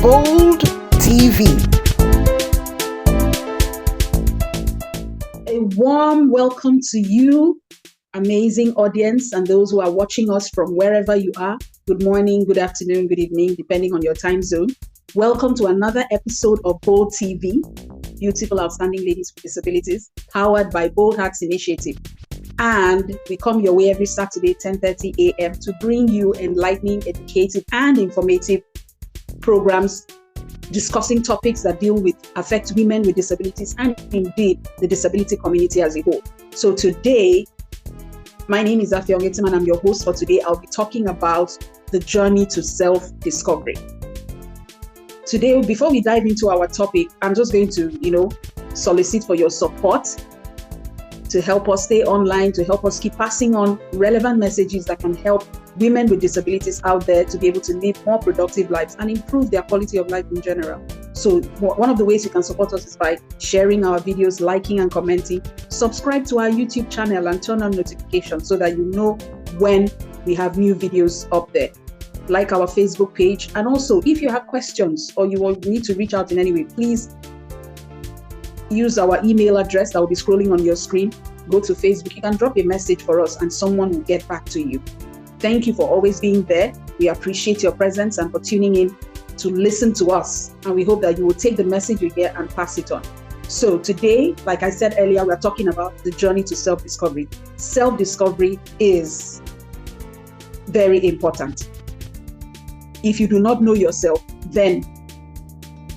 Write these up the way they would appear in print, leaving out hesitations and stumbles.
Bold TV. A warm welcome to you, amazing audience, and those who are watching us from wherever you are. Good morning, good afternoon, good evening, depending on your time zone. Welcome to another episode of Bold TV, Beautiful Outstanding Ladies with Disabilities, powered by Bold Hearts Initiative. And we come your way every Saturday, 10:30 a.m. to bring you enlightening, educative, and informative programs discussing topics that affect women with disabilities and indeed the disability community as a whole. So today, my name is Afyong Etim and I'm your host for today. I'll be talking about the journey to self-discovery. Today, before we dive into our topic, I'm just going to, solicit for your support to help us stay online, to help us keep passing on relevant messages that can help women with disabilities out there to be able to live more productive lives and improve their quality of life in general. So one of the ways you can support us is by sharing our videos, liking and commenting. Subscribe to our YouTube channel and turn on notifications so that you know when we have new videos up there. Like our Facebook page. And also, if you have questions or you need to reach out in any way, please use our email address that will be scrolling on your screen. Go to Facebook. You can drop a message for us and someone will get back to you. Thank you for always being there. We appreciate your presence and for tuning in to listen to us. And we hope that you will take the message you get and pass it on. So today, like I said earlier, we're talking about the journey to self-discovery. Self-discovery is very important. If you do not know yourself, then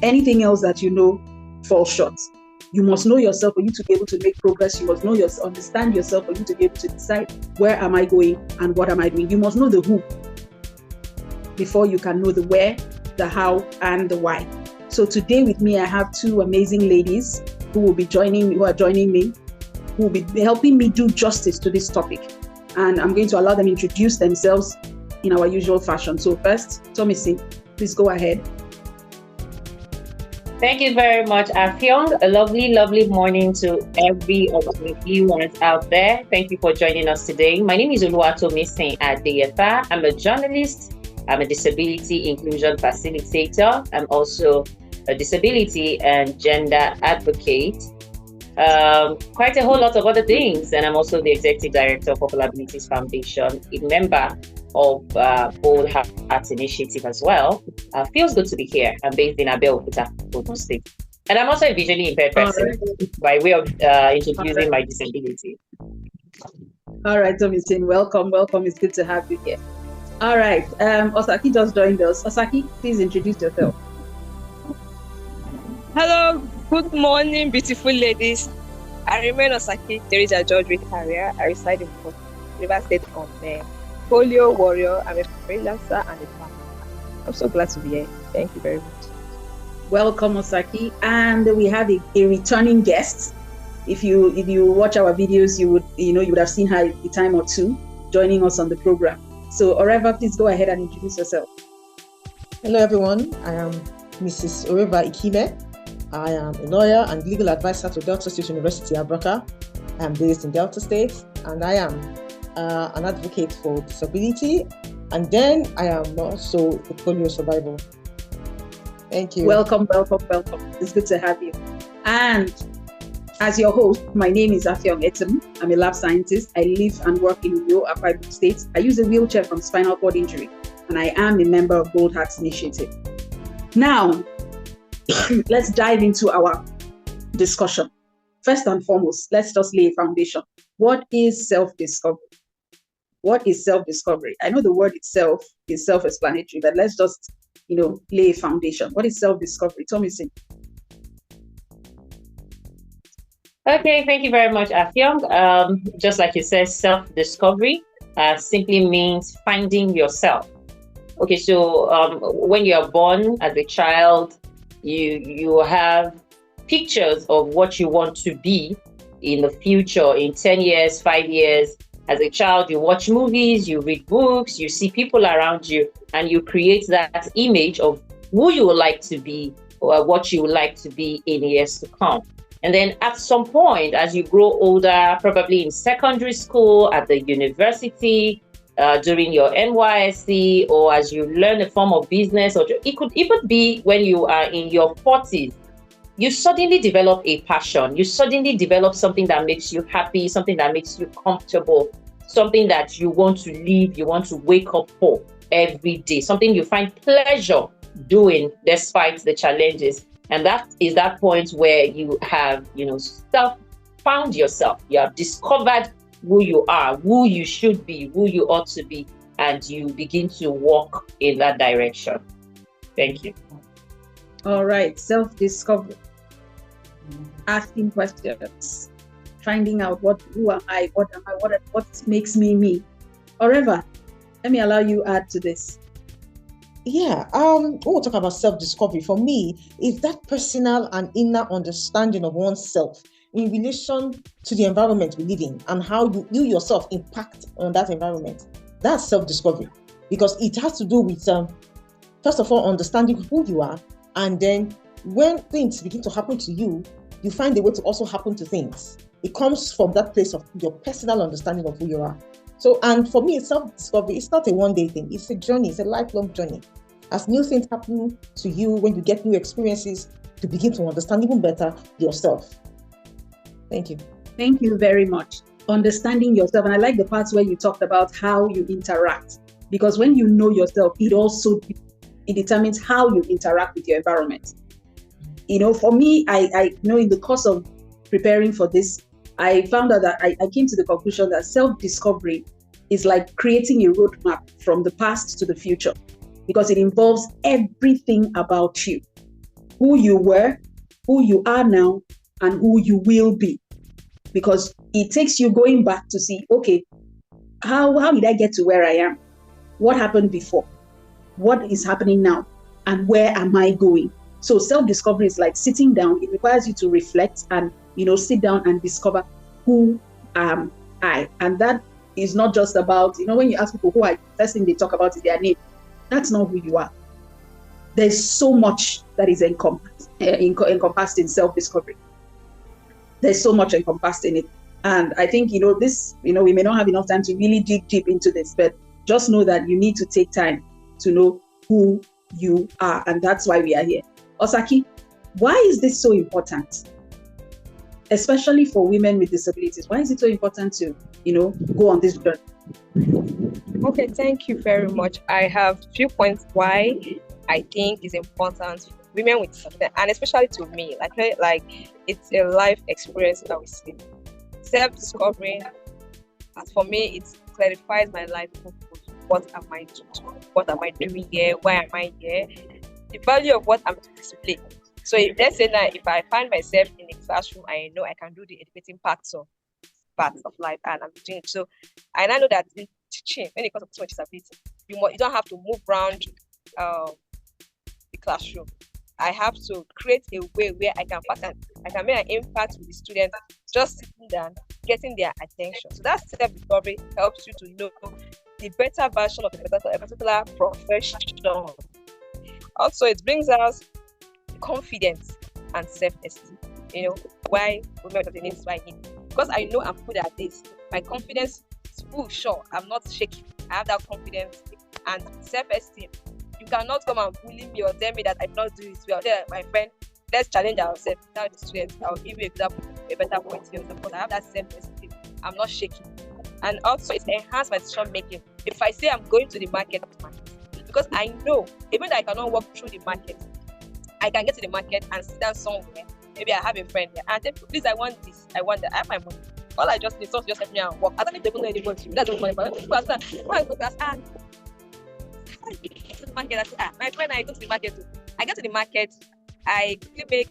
anything else that you know falls short. You must know yourself for you to be able to make progress. You must understand yourself for you to be able to decide where am I going and what am I doing. You must know the who before you can know the where, the how, and the why. So today with me, I have two amazing ladies who are joining me, who will be helping me do justice to this topic. And I'm going to allow them to introduce themselves in our usual fashion. So first, Tomisin, please go ahead. Thank you very much, Afyong. A lovely, lovely morning to every of the viewers out there. Thank you for joining us today. My name is Tomisin Adeyefa. I'm a journalist. I'm a disability inclusion facilitator. I'm also a disability and gender advocate. Quite a whole lot of other things. And I'm also the executive director of Popular Abilities Foundation, a member of Bold Hearts Initiative as well. Feels good to be here. I'm based in Abeokuta, Ogun State. And I'm also a visually impaired person by way of introducing my disability. All right, Tomisin, welcome. It's good to have you here. All right, Osaki just joined us. Osaki, please introduce yourself. Hello, good morning, beautiful ladies. I remain Osaki Teresa George with career. I reside in River State on Polio warrior. I'm a freelancer and a farmer. I'm so glad to be here. Thank you very much. Welcome, Osaki. And we have a returning guest. If you watch our videos, you would have seen her a time or two joining us on the program. So Oreva, please go ahead and introduce yourself. Hello everyone. I am Mrs. Oreva Ikime. I am a lawyer and legal advisor to Delta State University, Abraka. I am based in Delta State, and I am an advocate for disability, and then I am also a polio survivor. Thank you. Welcome. It's good to have you. And as your host, my name is Afyong Etim. I'm a lab scientist. I live and work in Uyo, Akwa Ibom State. I use a wheelchair from spinal cord injury, and I am a member of Bold Hearts Initiative. Now, let's dive into our discussion. First and foremost, let's just lay a foundation. What is self-discovery? What is self-discovery? I know the word itself is self-explanatory, but let's just, lay a foundation. What is self-discovery? Tomisin. Okay, thank you very much, Afyong. Just like you said, self-discovery simply means finding yourself. Okay, so when you're born as a child, you have pictures of what you want to be in the future, in 10 years, 5 years. As a child, you watch movies, you read books, you see people around you, and you create that image of who you would like to be or what you would like to be in years to come. And then at some point, as you grow older, probably in secondary school, at the university, during your NYSC, or as you learn a form of business, or it could even be when you are in your 40s. You suddenly develop a passion. You suddenly develop something that makes you happy, something that makes you comfortable, something that you want to live, you want to wake up for every day, something you find pleasure doing despite the challenges. And that is that point where you have, found yourself. You have discovered who you are, who you should be, who you ought to be, and you begin to walk in that direction. Thank you. All right, self-discovery. Asking questions, finding out who am I, what makes me me. Oreva, let me allow you add to this. Yeah, when we talk about self-discovery, for me, is that personal and inner understanding of oneself in relation to the environment we live in and how you yourself impact on that environment. That's self-discovery, because it has to do with, first of all, understanding who you are, and then when things begin to happen to you, you find a way to also happen to things. It comes from that place of your personal understanding of who you are. So, and for me, self-discovery, it's not a one-day thing. It's a journey. It's a lifelong journey. As new things happen to you, when you get new experiences, to begin to understand even better yourself. Thank you. Thank you very much. Understanding yourself. And I like the parts where you talked about how you interact. Because when you know yourself, it determines how you interact with your environment. For me, I know in the course of preparing for this, I found out that I came to the conclusion that self-discovery is like creating a roadmap from the past to the future, because it involves everything about you, who you were, who you are now, and who you will be. Because it takes you going back to see, okay, how did I get to where I am? What happened before? What is happening now? And where am I going? So self-discovery is like sitting down. It requires you to reflect and, sit down and discover who am I. And that is not just about, when you ask people who are, first thing they talk about is their name. That's not who you are. There's so much that is encompassed in self-discovery. There's so much encompassed in it. And I think, this, we may not have enough time to really dig deep into this, but just know that you need to take time to know who you are. And that's why we are here. Osaki, why is this so important? Especially for women with disabilities. Why is it so important to, go on this journey? Okay, thank you very much. I have a few points why I think is important for women with disabilities, and especially to me, like it's a life experience that we see. Self-discovery, as for me, it clarifies my life purpose. What am I doing? What am I doing here? Why am I here? The value of what I'm to display. So let's say that if I find myself in a classroom, I know I can do the educating parts of life, and I'm doing it. So I now know that in teaching, when it comes to disability, you don't have to move around the classroom. I have to create a way where I can make an impact with the students, just sitting down, getting their attention. So that self-discovery helps you to know the better version of a particular profession. Also, it brings us confidence and self-esteem. Why women with disabilities, why me? Because I know I'm good at this. My confidence is full, sure. I'm not shaky. I have that confidence and self-esteem. You cannot come and bully me or tell me that I did not do it well. My friend, let's challenge ourselves. Now the students, I'll give you a better point here. Because I have that self-esteem. I'm not shaky. And also, it enhances my decision making. If I say I'm going to the market, because I know, even though I cannot walk through the market, I can get to the market and sit down somewhere. Maybe I have a friend there and say, please, I want this, I want that. I have my money. All I just need is just help me and walk. I don't need to go anybody. That's what money. People ask, why go to the market? I say, my friend, I go to the market too. I get to the market, I quickly make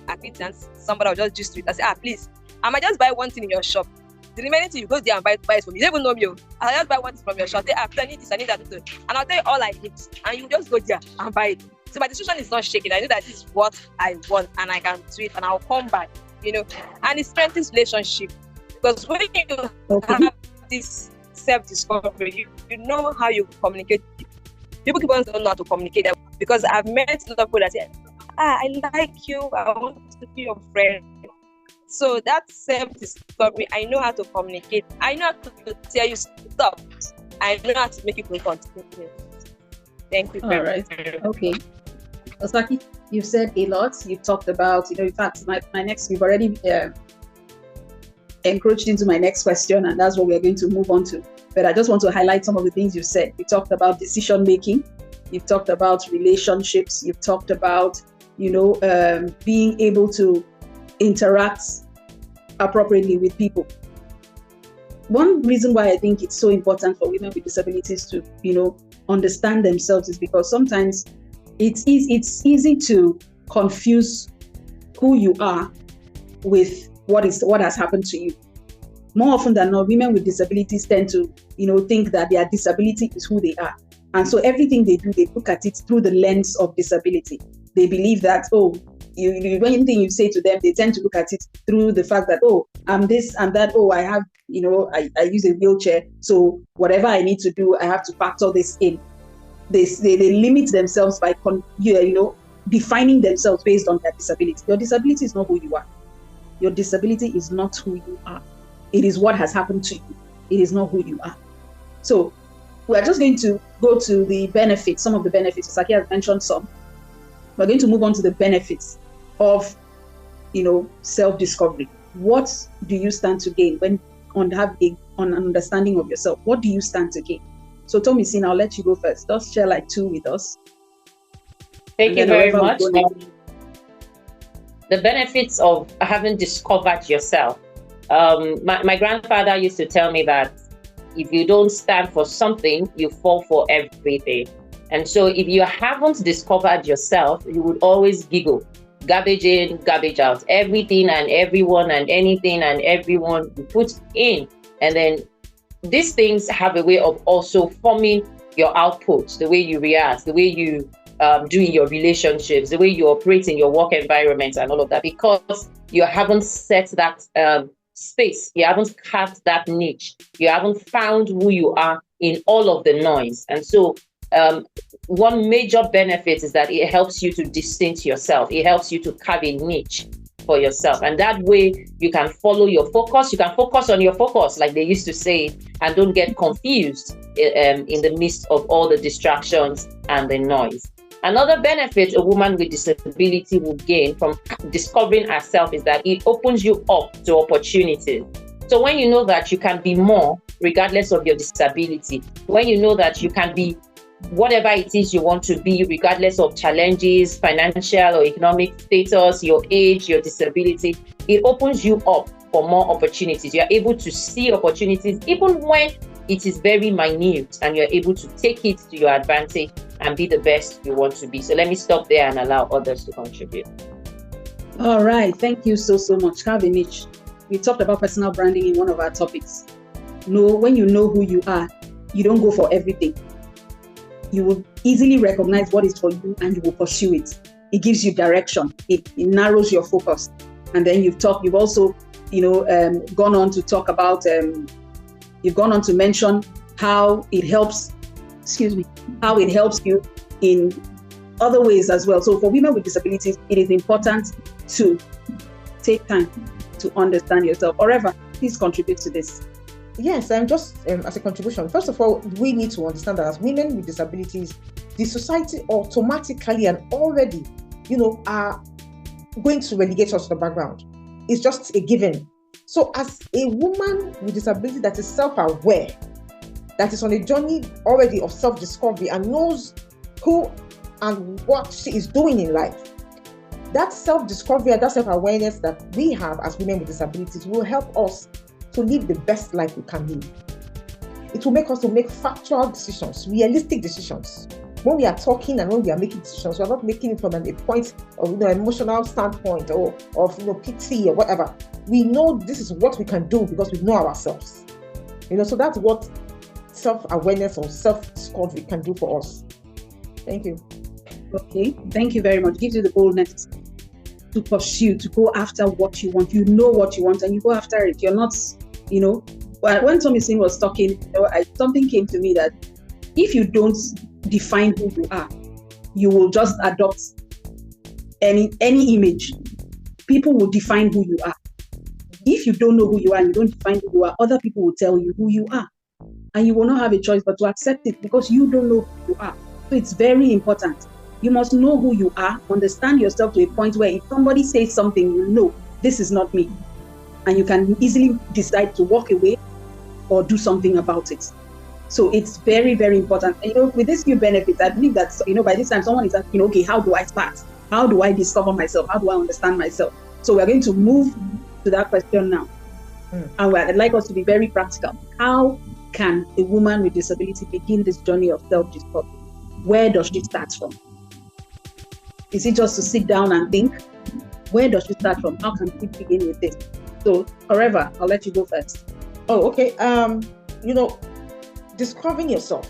acquaintance. Somebody will just gist to it. I say, please, I might just buy one thing in your shop. The remaining thing, you go there and buy it from me. You don't even know me. I'll just buy one thing from your shop. Say, please, I need this, I need that. And I'll tell you all I need. And you just go there and buy it. So my decision is not shaking. I know that this is what I want and I can do it and I'll come back, And it strengthens relationship. Because when you have this self-discovery, you know how you communicate. People keep on don't know how to communicate. Because I've met a lot of people that say, I like you, I want to be your friend. So that self-discovery, I know how to communicate. I know how to tell you, stop. I know how to make people continue. Thank you All very right. much. Okay. Osaki, you've said a lot. You've talked about, in fact, my next, we've already encroached into my next question, and that's what we're going to move on to. But I just want to highlight some of the things you said. You talked about decision making. You've talked about relationships. You've talked about, being able to interact appropriately with people. One reason why I think it's so important for women with disabilities to, understand themselves is because sometimes it's easy to confuse who you are with what has happened to you. More often than not, women with disabilities tend to, think that their disability is who they are. And so everything they do, they look at it through the lens of disability. They believe that, anything you say to them, they tend to look at it through the fact that, I'm this and that, I have, I use a wheelchair, so whatever I need to do, I have to factor this in. They limit themselves by, defining themselves based on their disability. Your disability is not who you are. Your disability is not who you are. It is what has happened to you. It is not who you are. So we're just going to go to the benefits, some of the benefits. Saki has mentioned some. We're going to move on to the benefits of, self-discovery. What do you stand to gain when on an understanding of yourself? What do you stand to gain? So Tomisin, I'll let you go first. Just share like 2 with us. Thank you very much. The benefits of having discovered yourself. My grandfather used to tell me that if you don't stand for something, you fall for everything. And so if you haven't discovered yourself, you would always giggle. Garbage in, garbage out. Everything and everyone and anything and everyone you put in. And then these things have a way of also forming your output, the way you react, the way you do in your relationships, the way you operate in your work environment and all of that, because you haven't set that space, you haven't carved that niche, you haven't found who you are in all of the noise. And so one major benefit is that it helps you to distinct yourself. It helps you to carve a niche for yourself. And that way you can follow your focus. You can focus on your focus, like they used to say, and don't get confused in the midst of all the distractions and the noise. Another benefit a woman with disability will gain from discovering herself is that it opens you up to opportunities. So when you know that you can be more regardless of your disability, when you know that you can be whatever it is you want to be, regardless of challenges, financial or economic status, your age, your disability, it opens you up for more opportunities. You are able to see opportunities even when it is very minute, and you're able to take it to your advantage and be the best you want to be. So let me stop there and allow others to contribute. All right. Thank you so much. Carve a niche. We talked about personal branding in one of our topics. When you know who you are, you don't go for everything. You will easily recognize what is for you and you will pursue it. It gives you direction. It narrows your focus. And then you've also, gone on to talk about, you've gone on to mention how it helps you in other ways as well. So for women with disabilities, it is important to take time to understand yourself. Oreva, please contribute to this. Yes, just as a contribution, first of all, we need to understand that as women with disabilities, the society automatically and already, are going to relegate us to the background. It's just a given. So as a woman with disability that is self-aware, that is on a journey already of self-discovery and knows who and what she is doing in life, that self-discovery and that self-awareness that we have as women with disabilities will help us to live the best life we can live. It will make us to make factual decisions, realistic decisions. When we are talking and when we are making decisions, we are not making it from a point of emotional standpoint or of pity or whatever. We know this is what we can do because we know ourselves. So that's what self-awareness or self-discovery can do for us. Thank you. Okay, thank you very much. Gives you the boldness to pursue, to go after what you want. You know what you want and you go after it. You're not, when Tomisin was talking, something came to me that if you don't define who you are, you will just adopt any image. People will define who you are. If you don't know who you are and you don't define who you are, other people will tell you who you are. and you will not have a choice but to accept it because you don't know who you are. So it's very important. You must know who you are, understand yourself to a point where if somebody says something, you know, this is not me. And you can easily decide to walk away or do something about it. So it's very, very important. And, with this new benefits, I believe that, by this time someone is asking, okay, how do I start? How do I discover myself? How do I understand myself? So we're going to move to that question now. And I'd like us to be very practical. How can a woman with disability begin this journey of self-discovery? Where does she start from? Is it just to sit down and think? Where does she start from? How can she begin with this? So, Oreva, I'll let you go first. Oh, okay. Discovering yourself.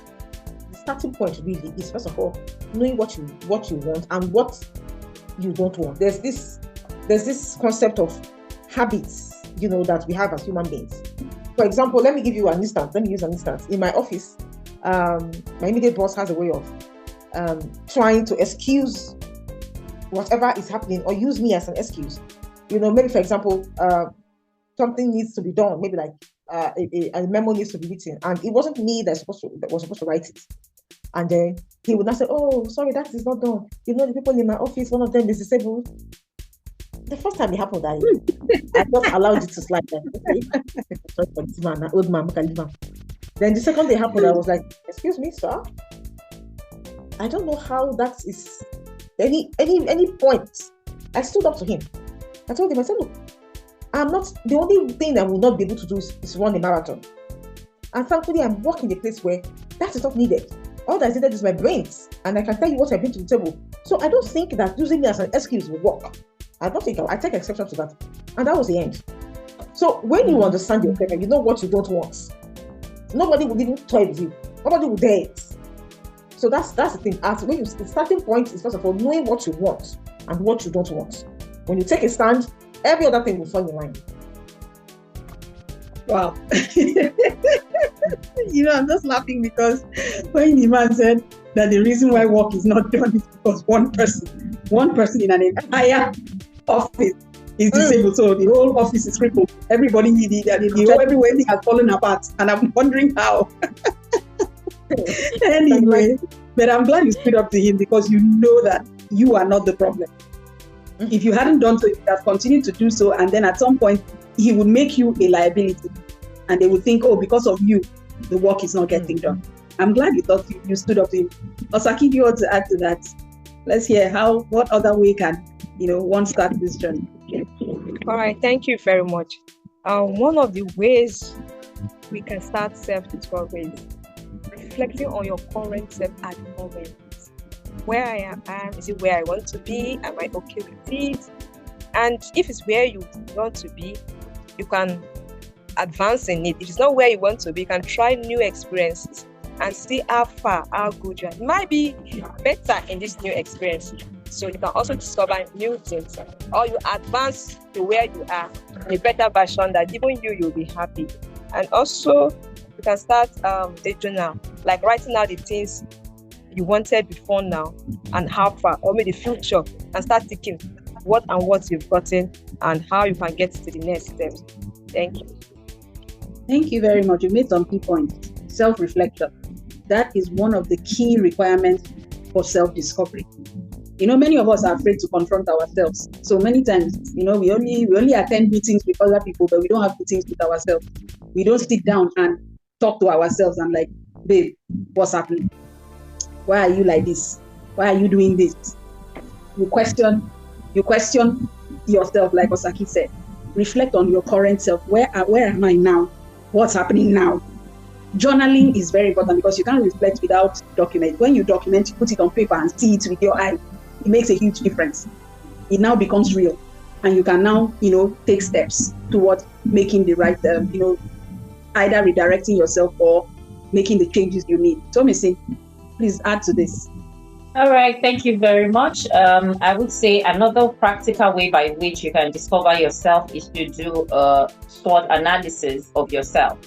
The starting point really is, first of all, knowing what you want and what you don't want. There's this concept of habits, that we have as human beings. For example, let me use an instance. In my office, my immediate boss has a way of trying to excuse whatever is happening or use me as an excuse. Maybe, for example, something needs to be done, maybe like a memo needs to be written, and it wasn't me that was supposed to write it. And then he would not say, "Oh, sorry, that is not done. The people in my office, one of them is disabled." The first time it happened, I just allowed it to slide. Okay. Sorry for this man, an old man, Then the second day happened, I was like, "Excuse me, sir. I don't know how that is any point." I stood up to him. I told him, I said, "Look, I'm not, the only thing I will not be able to do is run a marathon. And thankfully, I'm working in a place where that is not needed. All that is needed is my brains. And I can tell you what I bring to the table. So I don't think that using me as an excuse will work. I take exception to that." And that was the end. So when you understand yourself and you know what you don't want, nobody will even toy with you. Nobody will dare it. So that's the thing. The starting point is, first of all, knowing what you want and what you don't want. When you take a stand, every other thing will fall in line. Wow. I'm just laughing because when the man said that the reason why work is not done is because one person in an entire office is disabled. So the whole office is crippled. Everybody everything has fallen apart. And I'm wondering how. Anyway, but I'm glad you stood up to him because you know that you are not the problem. If you hadn't done so, you would have continued to do so, and then at some point, he would make you a liability, and they would think, "Oh, because of you, the work is not getting done." I'm glad you stood up to him. Osaki, if you want to add to that, let's hear what other way can one start this journey. All right, thank you very much. One of the ways we can start self-discovery is reflecting on your current self at the moment. Where I am, is it where I want to be? Am I okay with it? And if it's where you want to be, you can advance in it. If it's not where you want to be, you can try new experiences and see how good you are. It might be better in this new experience. So you can also discover new things, or you advance to where you are in a better version that even you'll be happy. And also, you can start a journal, like writing out the things you wanted before now and how far, or maybe the future, and start thinking what you've gotten and how you can get to the next steps. Thank you. Thank you very much. You made some key points. Self-reflection. That is one of the key requirements for self-discovery. Many of us are afraid to confront ourselves. So many times, we only attend meetings with other people, but we don't have meetings with ourselves. We don't sit down and talk to ourselves and like, "Babe, what's happening? Why are you like this? Why are you doing this?" You question yourself, like Osaki said. Reflect on your current self. Where am I now? What's happening now? Journaling is very important because you can't reflect without document. When you document, you put it on paper and see it with your eye. It makes a huge difference. It now becomes real, and you can now, take steps towards making the right, either redirecting yourself or making the changes you need. So, Missy, please add to this. All right, thank you very much. I would say another practical way by which you can discover yourself is to do a SWOT analysis of yourself.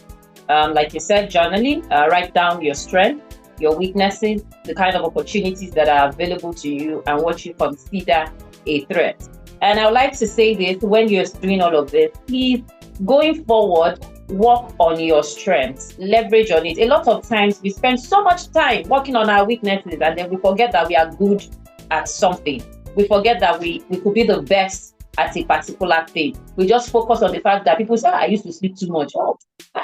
Like you said, journaling, write down your strengths, your weaknesses, the kind of opportunities that are available to you, and what you consider a threat. And I would like to say this, when you're doing all of this, please, going forward, work on your strengths, leverage on it. A lot of times we spend so much time working on our weaknesses, and then we forget that we are good at something. We forget that we could be the best at a particular thing. We just focus on the fact that people say, I used to sleep too much.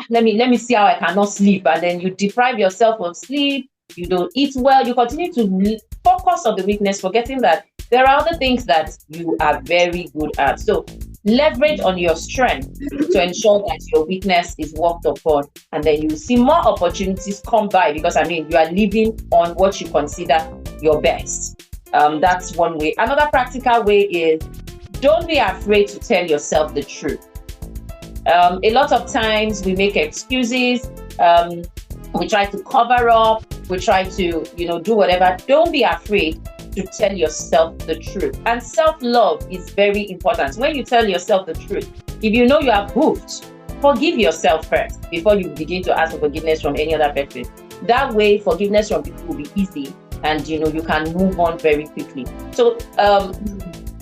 Let me see how I cannot sleep. And then you deprive yourself of sleep. You don't eat well. You continue to focus on the weakness, forgetting that there are other things that you are very good at. So leverage on your strength to ensure that your weakness is worked upon, and then you will see more opportunities come by, because you are living on what you consider your best. That's one way. Another practical way is, don't be afraid to tell yourself the truth. A lot of times we make excuses. We try to cover up. We try to, do whatever. Don't be afraid to tell yourself the truth. And self-love is very important. When you tell yourself the truth, if you know you are goofed, forgive yourself first before you begin to ask for forgiveness from any other person. That way, forgiveness from people will be easy, and you can move on very quickly. So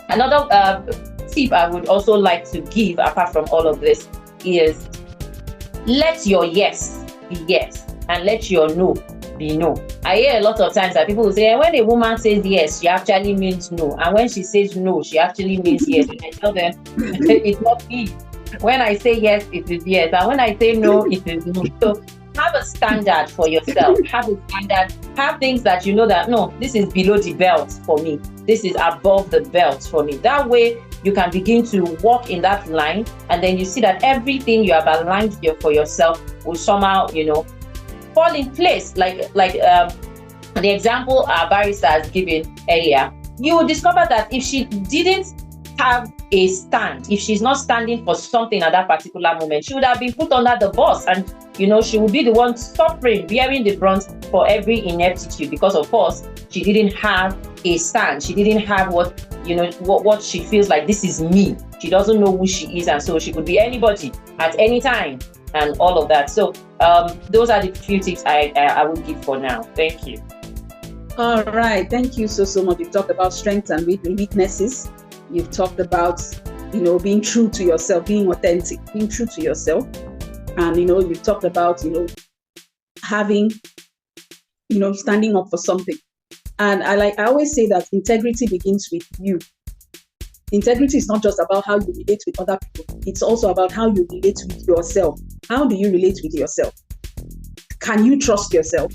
another tip I would also like to give, apart from all of this, is let your yes be yes, and let your no be no. I hear a lot of times that people will say, when a woman says yes, she actually means no, and when she says no, she actually means yes. And I tell them, it's not me. When I say yes, it is yes, and when I say no, it is no. So have a standard for yourself. Have a standard. Have things that you know that, no, this is below the belt for me. This is above the belt for me. That way, you can begin to walk in that line, and then you see that everything you have aligned for yourself will somehow, fall in place. Like the example our barrister has given earlier, you will discover that if she didn't have a stand, if she's not standing for something at that particular moment, she would have been put under the bus, and she would be the one suffering, bearing the brunt for every ineptitude, because of course she didn't have a stand. She didn't have what she feels like, this is me. She doesn't know who she is, and so she could be anybody at any time and all of that. So those are the few tips I would give for now. Thank you. All right, thank you so much. You've talked about strengths and weaknesses. You've talked about being true to yourself, being authentic, being true to yourself, and you've talked about having standing up for something. And I always say that integrity begins with you. Integrity is not just about how you relate with other people. It's also about how you relate with yourself. How do you relate with yourself? Can you trust yourself?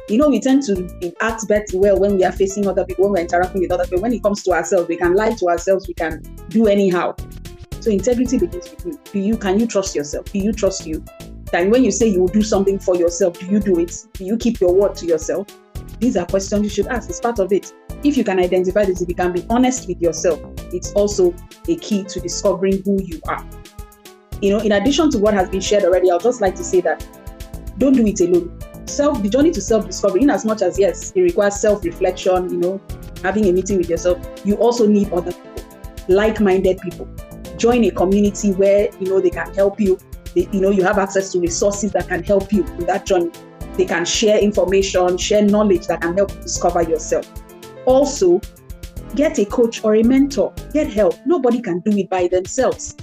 We tend to act better well when we are facing other people, when we're interacting with other people. When it comes to ourselves, we can lie to ourselves, we can do anyhow. So integrity begins with you. Can you trust yourself? Do you trust you? And when you say you will do something for yourself, do you do it? Do you keep your word to yourself? These are questions you should ask. It's part of it. If you can identify this, if you can be honest with yourself, it's also a key to discovering who you are. In addition to what has been shared already, I'd just like to say that don't do it alone. The journey to self-discovery, in as much as yes, it requires self-reflection, having a meeting with yourself, you also need other people, like-minded people. Join a community where, they can help you. You have access to resources that can help you in that journey. They can share information, share knowledge that can help you discover yourself. Also, get a coach or a mentor. Get help. Nobody can do it by themselves.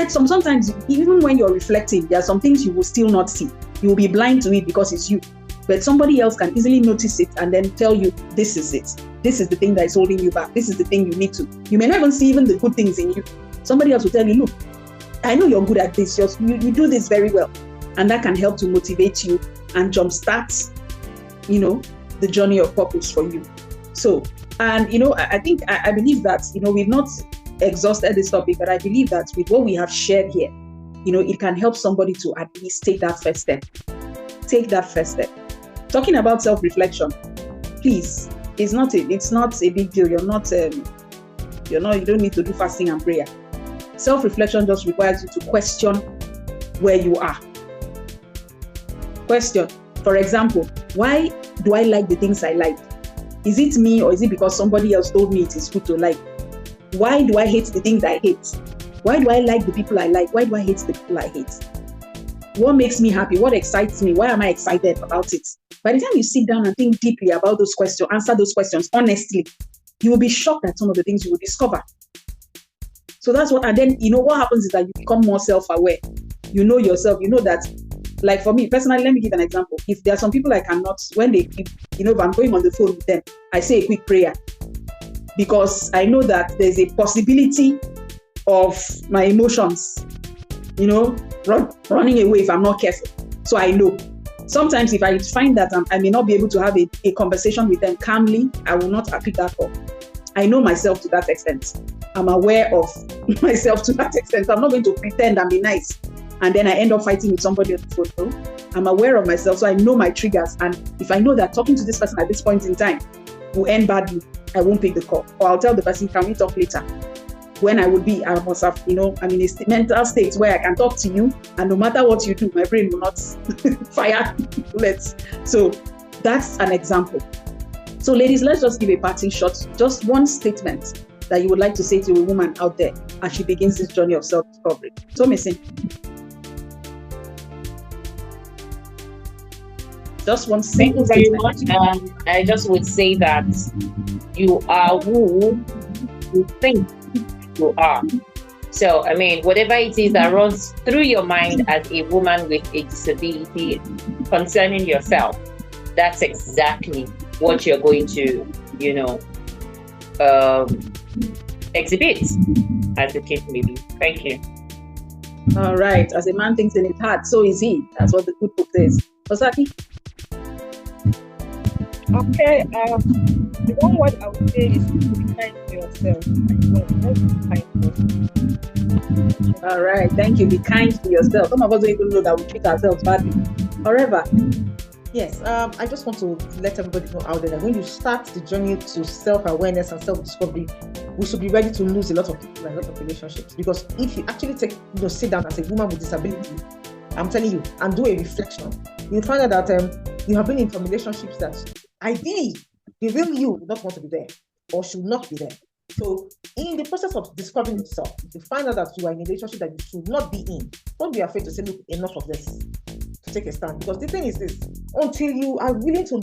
Sometimes, even when you're reflecting, there are some things you will still not see. You will be blind to it because it's you. But somebody else can easily notice it and then tell you, this is it. This is the thing that is holding you back. This is the thing you need to. You may not even see even the good things in you. Somebody else will tell you, look, I know you're good at this. You do this very well. And that can help to motivate you and jumpstart, the journey of purpose for you. So, and, I believe that, we've not exhausted this topic, but I believe that with what we have shared here, it can help somebody to at least take that first step. Take that first step. Talking about self-reflection, please, it's not a big deal. You don't need to do fasting and prayer. Self-reflection just requires you to question where you are. Question, for example, why do I like the things I like? Is it me, or is it because somebody else told me it is good to like? Why do I hate the things I hate? Why do I like the people I like? Why do I hate the people I hate? What makes me happy? What excites me? Why am I excited about it? By the time you sit down and think deeply about those questions, answer those questions honestly, you will be shocked at some of the things you will discover. So that's what, and then, what happens is that you become more self-aware. You know yourself. You know that, like for me personally, let me give an example. If there are some people I cannot, when they keep, if I'm going on the phone with them, I say a quick prayer, because I know that there's a possibility of my emotions, running away if I'm not careful. So I know. Sometimes if I find that I may not be able to have a conversation with them calmly, I will not pick that up. I know myself to that extent. I'm aware of myself to that extent. I'm not going to pretend and be nice, and then I end up fighting with somebody on the phone. No? I'm aware of myself, so I know my triggers. And if I know that talking to this person at this point in time will end badly, I won't pick the call. Or I'll tell the person, can we talk later? When I must have, I'm in a mental state where I can talk to you, and no matter what you do, my brain will not fire bullets. So that's an example. So ladies, let's just give a parting shot, just one statement that you would like to say to a woman out there as she begins this journey of self-discovery. So, Missy, just one simple statement. Thank you very much. I just would say that you are who you think you are. So, whatever it is that runs through your mind as a woman with a disability concerning yourself, that's exactly what you're going to, exhibit, as the case may be. Thank you. All right. As a man thinks in his heart, so is he. That's what the good book says. Osaki? Okay. The one word I would say is be kind to yourself. Let's be kind. All right. Thank you. Be kind to yourself. Some of us don't even know that we treat ourselves badly. However, yes, I just want to let everybody know out there that when you start the journey to self-awareness and self-discovery, we should be ready to lose a lot of people and a lot of relationships. Because if you actually sit down as a woman with disability, I'm telling you, and do a reflection, you'll find out that you have been in some relationships that ideally the real you would not want to be there or should not be there. So in the process of discovering yourself, if you find out that you are in a relationship that you should not be in, don't be afraid to say, look, enough of this. To take a stand. Because the thing is this, until you are willing to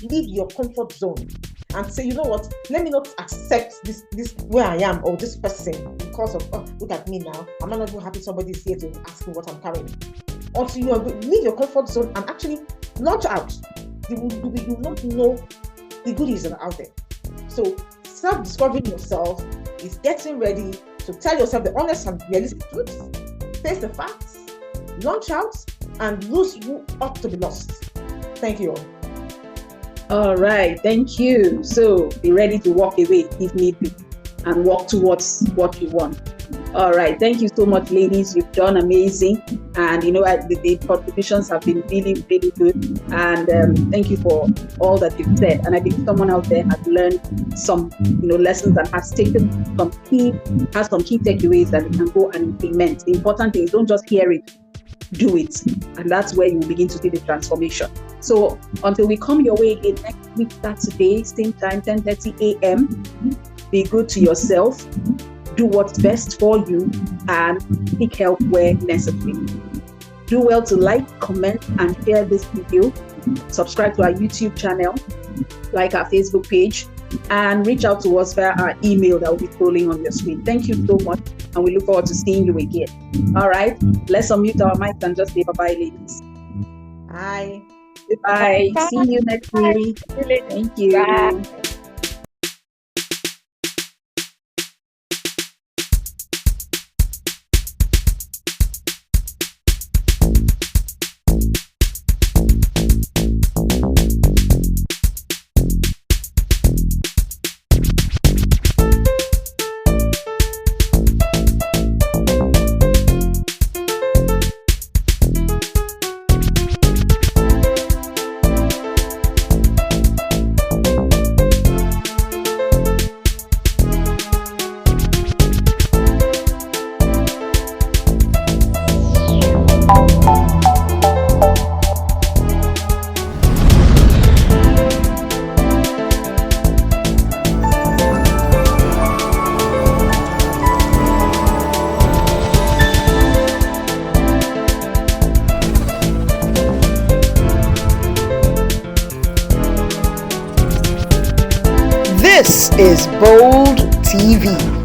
leave your comfort zone and say, you know what, let me not accept this where I am or this person because of, look at me now, I'm not even happy somebody is here to ask me what I'm carrying. Until you leave your comfort zone and actually launch out, you will not know the goodies that are out there. So self-discovering yourself is getting ready to tell yourself the honest and realistic truth, face the facts, launch out, and lose who ought to be lost. Thank you all. All right, thank you. So be ready to walk away if need be and walk towards what you want. All right, thank you so much, ladies. You've done amazing, and the contributions have been really, really good. And thank you for all that you've said. And I think someone out there has learned some, lessons and has taken some key takeaways that they can go and implement. The important thing is don't just hear it, do it, and that's where you will begin to see the transformation. So until we come your way again next week, Saturday, same time, 10:30 a.m. Be good to yourself, do what's best for you, and seek help where necessary. Do well to like, comment, and share this video. Subscribe to our YouTube channel, like our Facebook page, and reach out to us via our email that will be scrolling on your screen. Thank you so much, and we look forward to seeing you again. All right, let's unmute our mics and just say bye-bye, ladies. Bye. Bye. See you next week. Thank you. Bye. This is Bold TV.